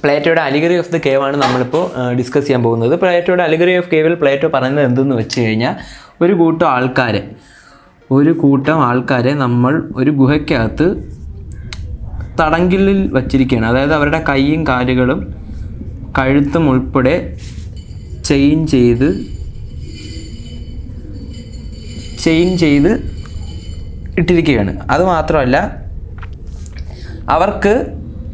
പ്ലേറ്റോയുടെ allegory of the cave ആണ് നമ്മളിപ്പോൾ discuss ചെയ്യാൻ പോകുന്നത്. പ്ലേറ്റോയുടെ അലിഗറി ഓഫ് കേവിൽ പ്ലേറ്റോ പറയുന്നത് എന്തെന്ന് വെച്ച് കഴിഞ്ഞാൽ, ഒരു കൂട്ടം ആൾക്കാരെ നമ്മൾ ഒരു ഗുഹയ്ക്കകത്ത് തടങ്കലിൽ വച്ചിരിക്കുകയാണ്. അതായത് അവരുടെ കൈയും കാലുകളും കഴുത്തും ഉൾപ്പെടെ ചെയിൻ ചെയ്ത് ഇട്ടിരിക്കുകയാണ്. അതുമാത്രമല്ല, അവർക്ക്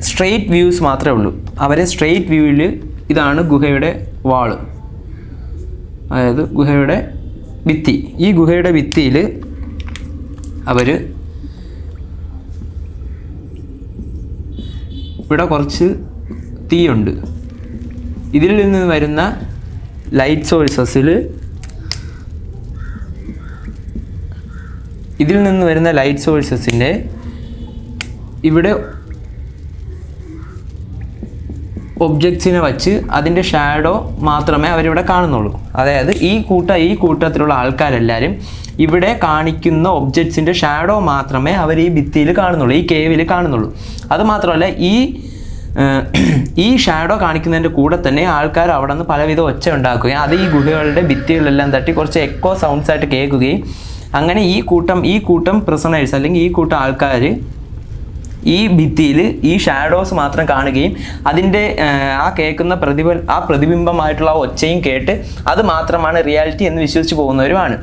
സ്ട്രെയിറ്റ് വ്യൂസ് മാത്രമേ ഉള്ളൂ. അവരെ സ്ട്രെയിറ്റ് വ്യൂവിൽ ഇതാണ് ഗുഹയുടെ വാള്, അതായത് ഗുഹയുടെ ഭിത്തി. ഈ ഗുഹയുടെ ഭിത്തിയിൽ അവർ ഇവിടെ കുറച്ച് തീയുണ്ട്. ഇതിൽ നിന്ന് വരുന്ന ലൈറ്റ് സോഴ്സസിൻ്റെ ഇവിടെ ഒബ്ജക്ട്സിനെ വച്ച് അതിൻ്റെ ഷാഡോ മാത്രമേ അവരിവിടെ കാണുന്നുള്ളൂ. അതായത് ഈ കൂട്ടത്തിലുള്ള ആൾക്കാരെല്ലാവരും ഇവിടെ കാണിക്കുന്ന ഒബ്ജക്ട്സിൻ്റെ ഷാഡോ മാത്രമേ അവർ ഈ ഭിത്തിയിൽ കാണുന്നുള്ളൂ, ഈ കേവിൽ കാണുന്നുള്ളൂ. അതുമാത്രമല്ല, ഈ ഷാഡോ കാണിക്കുന്നതിൻ്റെ കൂടെ തന്നെ ആൾക്കാർ അവിടെ നിന്ന് പലവിധ ഒച്ച ഉണ്ടാക്കുകയും അത് ഈ ഗുഹകളുടെ ഭിത്തികളിലെല്ലാം തട്ടി കുറച്ച് എക്കോ സൗണ്ട്സ് ആയിട്ട് കേൾക്കുകയും അങ്ങനെ ഈ കൂട്ടം പ്രിസണേഴ്സ് അല്ലെങ്കിൽ ഈ കൂട്ടം ആൾക്കാർ ഈ ഭിത്തിയിൽ ഈ ഷാഡോസ് മാത്രം കാണുകയും അതിൻ്റെ ആ കേൾക്കുന്ന പ്രതിബിംബമായിട്ടുള്ള ഒച്ചയും കേട്ട് അത് മാത്രമാണ് റിയാലിറ്റി എന്ന് വിശ്വസിച്ച് പോകുന്നവരുമാണ്.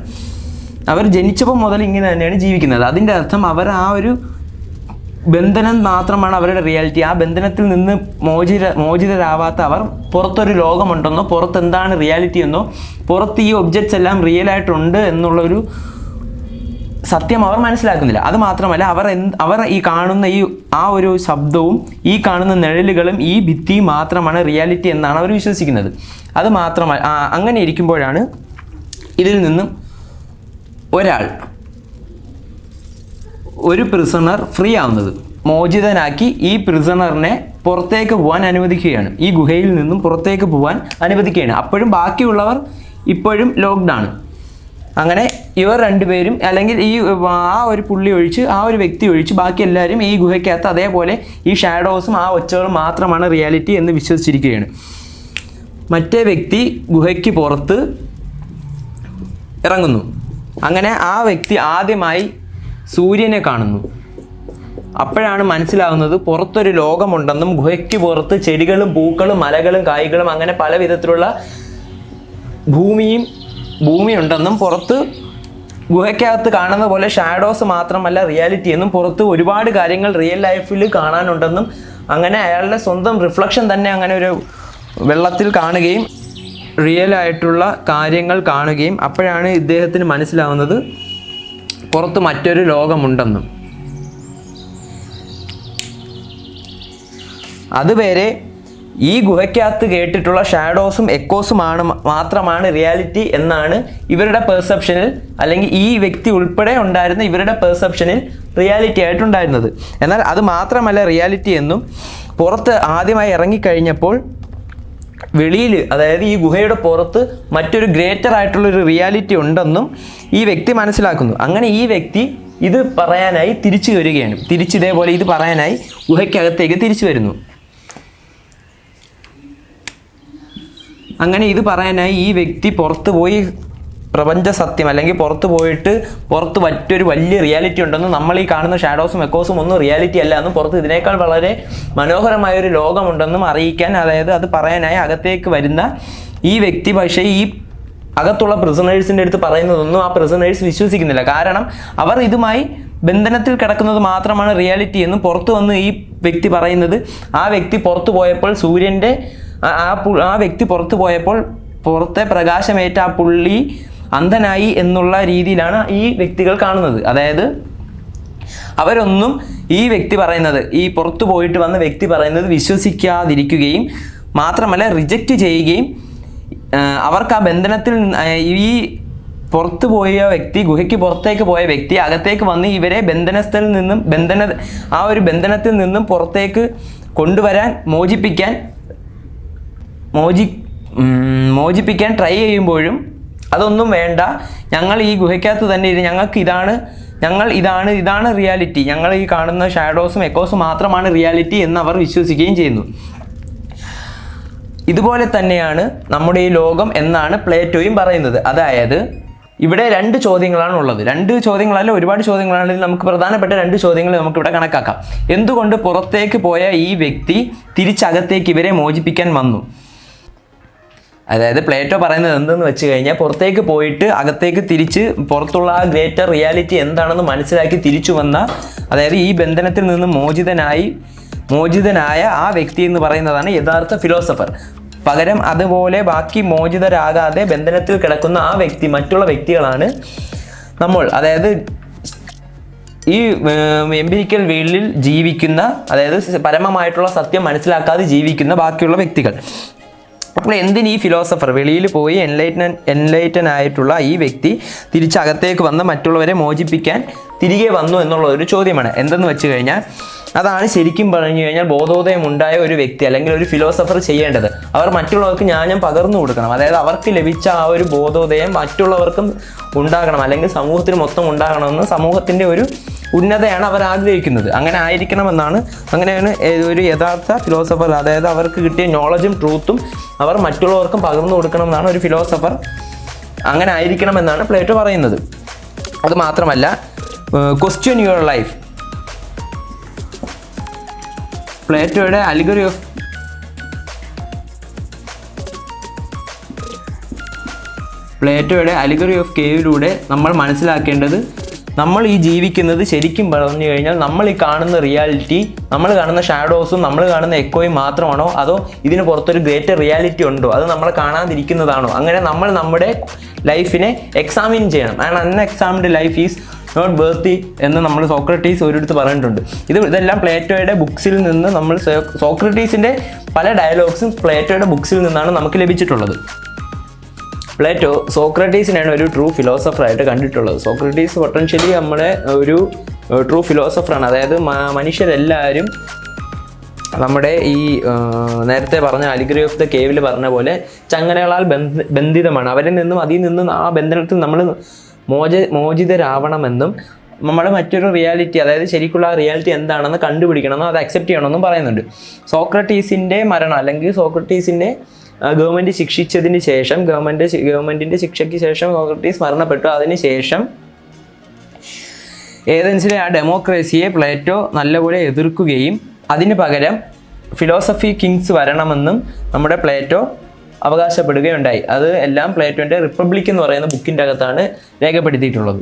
അവർ ജനിച്ചപ്പോൾ മുതൽ ഇങ്ങനെ തന്നെയാണ് ജീവിക്കുന്നത്. അതിൻ്റെ അർത്ഥം അവർ ആ ഒരു ബന്ധനം മാത്രമാണ് അവരുടെ റിയാലിറ്റി. ആ ബന്ധനത്തിൽ നിന്ന് മോചിതരാവാത്ത അവർ പുറത്തൊരു ലോകമുണ്ടെന്നോ പുറത്ത് എന്താണ് റിയാലിറ്റി എന്നോ പുറത്ത് ഈ ഒബ്ജക്ട്സ് എല്ലാം റിയലായിട്ടുണ്ട് എന്നുള്ളൊരു സത്യം അവർ മനസ്സിലാക്കുന്നില്ല. അത് മാത്രമല്ല, അവർ ഈ കാണുന്ന ആ ഒരു ശബ്ദവും ഈ കാണുന്ന നിഴലുകളും ഈ ഭിത്തിയും മാത്രമാണ് റിയാലിറ്റി എന്നാണ് അവർ വിശ്വസിക്കുന്നത്. അത് മാത്രമല്ല, അങ്ങനെ ഇരിക്കുമ്പോഴാണ് ഇതിൽ നിന്നും ഒരു പ്രിസണർ ഫ്രീ ആവുന്നത്. മോചിതനാക്കി ഈ പ്രിസണറിനെ പുറത്തേക്ക് പോകാൻ അനുവദിക്കുകയാണ്, ഈ ഗുഹയിൽ നിന്നും പുറത്തേക്ക് പോകാൻ അനുവദിക്കുകയാണ്. അപ്പോഴും ബാക്കിയുള്ളവർ ഇപ്പോഴും ലോക്ക്ഡാണ്. അങ്ങനെ ഇവർ രണ്ടുപേരും, അല്ലെങ്കിൽ ആ ഒരു പുള്ളി ഒഴിച്ച്, ആ ഒരു വ്യക്തി ഒഴിച്ച് ബാക്കി എല്ലാവരും ഈ ഗുഹയ്ക്കകത്ത് അതേപോലെ ഈ ഷാഡോസും ആ ഒച്ചകളും മാത്രമാണ് റിയാലിറ്റി എന്ന് വിശ്വസിച്ചിരിക്കുകയാണ്. മറ്റേ വ്യക്തി ഗുഹയ്ക്ക് പുറത്ത് ഇറങ്ങുന്നു. അങ്ങനെ ആ വ്യക്തി ആദ്യമായി സൂര്യനെ കാണുന്നു. അപ്പോഴാണ് മനസ്സിലാവുന്നത് പുറത്തൊരു ലോകമുണ്ടെന്നും ഗുഹയ്ക്ക് പുറത്ത് ചെടികളും പൂക്കളും മലകളും കായ്കളും അങ്ങനെ പല വിധത്തിലുള്ള ഭൂമിയുണ്ടെന്നും പുറത്ത് ഗുഹയ്ക്കകത്ത് കാണുന്ന പോലെ ഷാഡോസ് മാത്രമല്ല റിയാലിറ്റി എന്നും പുറത്ത് ഒരുപാട് കാര്യങ്ങൾ റിയൽ ലൈഫിൽ കാണാനുണ്ടെന്നും അങ്ങനെ അയാളുടെ സ്വന്തം റിഫ്ലക്ഷൻ തന്നെ അങ്ങനെ ഒരു വെള്ളത്തിൽ കാണുകയും റിയൽ ആയിട്ടുള്ള കാര്യങ്ങൾ കാണുകയും അപ്പോഴാണ് ഇദ്ദേഹത്തിന് മനസ്സിലാവുന്നത് പുറത്ത് മറ്റൊരു ലോകമുണ്ടെന്നും. അതുവരെ ഈ ഗുഹയ്ക്കകത്ത് കേട്ടിട്ടുള്ള ഷാഡോസും എക്കോസും മാത്രമാണ് റിയാലിറ്റി എന്നാണ് ഇവരുടെ പെർസെപ്ഷനിൽ, അല്ലെങ്കിൽ ഈ വ്യക്തി ഉൾപ്പെടെ ഉണ്ടായിരുന്ന ഇവരുടെ പെർസെപ്ഷനിൽ റിയാലിറ്റി ആയിട്ടുണ്ടായിരുന്നത്. എന്നാൽ അത് മാത്രമല്ല റിയാലിറ്റി എന്നും പുറത്ത് ആദ്യമായി ഇറങ്ങിക്കഴിഞ്ഞപ്പോൾ വെളിയിൽ, അതായത് ഈ ഗുഹയുടെ പുറത്ത് മറ്റൊരു ഗ്രേറ്റർ ആയിട്ടുള്ളൊരു റിയാലിറ്റി ഉണ്ടെന്നും ഈ വ്യക്തി മനസ്സിലാക്കുന്നു. അങ്ങനെ ഈ വ്യക്തി ഇത് പറയാനായി തിരിച്ചു വരികയാണ്. ഇതേപോലെ ഇത് പറയാനായി ഗുഹയ്ക്കകത്തേക്ക് തിരിച്ചു വരുന്നു. അങ്ങനെ ഇത് പറയാനായി ഈ വ്യക്തി പുറത്ത് പോയി പ്രപഞ്ച സത്യം, അല്ലെങ്കിൽ പുറത്ത് മറ്റൊരു വലിയ റിയാലിറ്റി ഉണ്ടെന്നും നമ്മൾ ഈ കാണുന്ന ഷാഡോസും എക്കോസും ഒന്നും റിയാലിറ്റി അല്ല എന്നും പുറത്ത് ഇതിനേക്കാൾ വളരെ മനോഹരമായൊരു ലോകമുണ്ടെന്നും അറിയിക്കാൻ, അതായത് അത് പറയാനായി അകത്തേക്ക് വരുന്ന ഈ വ്യക്തി പക്ഷേ ഈ അകത്തുള്ള പ്രിസണേഴ്സിൻ്റെ അടുത്ത് പറയുന്നതൊന്നും ആ പ്രിസണേഴ്സ് വിശ്വസിക്കുന്നില്ല. കാരണം അവർ ഇതുമായി ബന്ധനത്തിൽ കിടക്കുന്നത് മാത്രമാണ് റിയാലിറ്റി എന്നും പുറത്തു വന്ന് ഈ വ്യക്തി പറയുന്നത്, ആ വ്യക്തി പുറത്തു പോയപ്പോൾ സൂര്യൻ്റെ ആ വ്യക്തി പുറത്തു പോയപ്പോൾ പുറത്തെ പ്രകാശമേറ്റ ആ പുള്ളി അന്ധനായി എന്നുള്ള രീതിയിലാണ് ഈ വ്യക്തികൾ കാണുന്നത്. അതായത് അവരൊന്നും ഈ വ്യക്തി പറയുന്നത്, ഈ പുറത്തു പോയിട്ട് വന്ന വ്യക്തി പറയുന്നത് വിശ്വസിക്കാതിരിക്കുകയും മാത്രമല്ല റിജക്റ്റ് ചെയ്യുകയും അവർക്ക് ആ ബന്ധനത്തിൽ ഈ പുറത്തു പോയ വ്യക്തി, ഗുഹയ്ക്ക് പുറത്തേക്ക് പോയ വ്യക്തി അകത്തേക്ക് വന്ന് ഇവരെ ബന്ധനത്തിൽ നിന്നും പുറത്തേക്ക് കൊണ്ടുവരാൻ മോചിപ്പിക്കാൻ ട്രൈ ചെയ്യുമ്പോഴും അതൊന്നും വേണ്ട, ഞങ്ങൾ ഈ ഗുഹയ്ക്കകത്ത് തന്നെ ഇതാണ് റിയാലിറ്റി, ഞങ്ങൾ ഈ കാണുന്ന ഷാഡോസും എക്കോസും മാത്രമാണ് റിയാലിറ്റി എന്ന് അവർ വിശ്വസിക്കുകയും ചെയ്യുന്നു. ഇതുപോലെ തന്നെയാണ് നമ്മുടെ ഈ ലോകം എന്നാണ് പ്ലേറ്റോയും പറയുന്നത്. അതായത് ഇവിടെ 2 ചോദ്യങ്ങളാണ് ഉള്ളത്. 2 ചോദ്യങ്ങളല്ല, ഒരുപാട് ചോദ്യങ്ങളാണെങ്കിൽ നമുക്ക് പ്രധാനപ്പെട്ട 2 ചോദ്യങ്ങൾ നമുക്കിവിടെ കണക്കാക്കാം. എന്തുകൊണ്ട് പുറത്തേക്ക് പോയ ഈ വ്യക്തി തിരിച്ചകത്തേക്ക് ഇവരെ മോചിപ്പിക്കാൻ വന്നു? അതായത് പ്ലേറ്റോ പറയുന്നത് എന്തെന്ന് വെച്ച് കഴിഞ്ഞാൽ, പുറത്തേക്ക് പോയിട്ട് അകത്തേക്ക് തിരിച്ച് പുറത്തുള്ള ആ ഗ്രേറ്റർ റിയാലിറ്റി എന്താണെന്ന് മനസ്സിലാക്കി തിരിച്ചു വന്ന, അതായത് ഈ ബന്ധനത്തിൽ നിന്ന് മോചിതനായ ആ വ്യക്തി എന്ന് പറയുന്നതാണ് യഥാർത്ഥ ഫിലോസഫർ. പകരം അതുപോലെ ബാക്കി മോചിതരാകാതെ ബന്ധനത്തിൽ കിടക്കുന്ന ആ വ്യക്തി, മറ്റുള്ള വ്യക്തികളാണ് നമ്മൾ. അതായത് ഈ എംപിരിക്കൽ വേൾഡിൽ ജീവിക്കുന്ന, അതായത് പരമമായിട്ടുള്ള സത്യം മനസ്സിലാക്കാതെ ജീവിക്കുന്ന ബാക്കിയുള്ള വ്യക്തികൾ. അപ്പോൾ എന്തിന് ഈ ഫിലോസഫർ വെളിയിൽ പോയി എൻലൈറ്റൻ ആയിട്ടുള്ള ഈ വ്യക്തി തിരിച്ചകത്തേക്ക് വന്ന് മറ്റുള്ളവരെ മോചിപ്പിക്കാൻ തിരികെ വന്നു എന്നുള്ള ഒരു ചോദ്യമാണ്. എന്തെന്ന് വെച്ച് കഴിഞ്ഞാൽ, അതാണ് ശരിക്കും പറഞ്ഞു കഴിഞ്ഞാൽ ബോധോദയം ഉണ്ടായ ഒരു വ്യക്തി അല്ലെങ്കിൽ ഒരു ഫിലോസഫർ ചെയ്യേണ്ടത്. അവർ മറ്റുള്ളവർക്ക് ജ്ഞാനം പകർന്നു കൊടുക്കണം. അതായത് അവർക്ക് ലഭിച്ച ആ ഒരു ബോധോദയം മറ്റുള്ളവർക്കും ഉണ്ടാകണം, അല്ലെങ്കിൽ സമൂഹത്തിന് മൊത്തം ഉണ്ടാകണമെന്ന് സമൂഹത്തിൻ്റെ ഒരു ഉന്നതയാണ് അവർ ആഗ്രഹിക്കുന്നത്. അങ്ങനെ അങ്ങനെയാണ് ഒരു യഥാർത്ഥ ഫിലോസഫർ. അതായത് അവർക്ക് കിട്ടിയ നോളജും ട്രൂത്തും അവർ മറ്റുള്ളവർക്കും പകർന്നു കൊടുക്കണം എന്നാണ് ഒരു ഫിലോസഫർ. അങ്ങനെ ആയിരിക്കണമെന്നാണ് പ്ലേറ്റോ പറയുന്നത്. അത് മാത്രമല്ല, ക്വസ്റ്റ്യൻ യുവർ ലൈഫ്, പ്ലേറ്റോയുടെ അലിഗറി ഓഫ് കേവിലൂടെ നമ്മൾ മനസ്സിലാക്കേണ്ടത്, നമ്മൾ ഈ ജീവിക്കുന്നത് ശരിക്കും പറഞ്ഞു കഴിഞ്ഞാൽ നമ്മൾ ഈ കാണുന്ന റിയാലിറ്റി, നമ്മൾ കാണുന്ന ഷാഡോസും നമ്മൾ കാണുന്ന എക്കോയും മാത്രമാണോ, അതോ ഇതിന് പുറത്തൊരു ഗ്രേറ്റർ റിയാലിറ്റി ഉണ്ടോ, അത് നമ്മൾ കാണാതിരിക്കുന്നതാണോ? അങ്ങനെ നമ്മൾ നമ്മുടെ ലൈഫിനെ എക്സാമിൻ ചെയ്യണം. And unexamined life is not worthy എന്ന് നമ്മൾ സോക്രട്ടീസ് ഒരിടത്ത് പറഞ്ഞിട്ടുണ്ട്. ഇതെല്ലാം പ്ലേറ്റോയുടെ ബുക്സിൽ നിന്ന്, നമ്മൾ സോക്രട്ടീസിൻ്റെ പല ഡയലോഗ്സും പ്ലേറ്റോയുടെ ബുക്സിൽ നിന്നാണ് നമുക്ക് ലഭിച്ചിട്ടുള്ളത്. പ്ലേറ്റോ സോക്രട്ടീസിനെയാണ് ഒരു ട്രൂ ഫിലോസഫറായിട്ട് കണ്ടിട്ടുള്ളത്. സോക്രട്ടീസ് പൊട്ടൻഷ്യലി നമ്മുടെ ഒരു ട്രൂ ഫിലോസഫറാണ്. അതായത് മനുഷ്യരെല്ലാവരും നമ്മുടെ ഈ നേരത്തെ പറഞ്ഞ അലിഗറി ഓഫ് ദ കേവിൽ പറഞ്ഞ പോലെ ചങ്ങലകളാൽ ബന്ധിതമാണ്. അതിൽ നിന്നും ആ ബന്ധനത്തിൽ നമ്മൾ മോചിതരാവണമെന്നും നമ്മൾ മറ്റൊരു റിയാലിറ്റി, അതായത് ശരിക്കുള്ള ആ റിയാലിറ്റി എന്താണെന്ന് കണ്ടുപിടിക്കണമെന്നും അത് അക്സെപ്റ്റ് ചെയ്യണമെന്നും പറയുന്നുണ്ട്. സോക്രട്ടീസിൻ്റെ മരണം, അല്ലെങ്കിൽ സോക്രട്ടീസിൻ്റെ ഗവൺമെൻറ് ശിക്ഷിച്ചതിന് ശേഷം, ഗവൺമെൻറ്റിൻ്റെ ശിക്ഷയ്ക്ക് ശേഷം സോക്രട്ടീസ് മരണപ്പെട്ടു. അതിനുശേഷം ഏതൻസിലെ ആ ഡെമോക്രസിയെ പ്ലേറ്റോ നല്ലപോലെ എതിർക്കുകയും അതിന് പകരം ഫിലോസഫി കിങ്സ് വരണമെന്നും നമ്മുടെ പ്ലേറ്റോ അവകാശപ്പെടുകയുണ്ടായി. അത് എല്ലാം പ്ലേറ്റോൻ്റെ റിപ്പബ്ലിക് എന്ന് പറയുന്ന ബുക്കിൻ്റെ അകത്താണ് രേഖപ്പെടുത്തിയിട്ടുള്ളത്.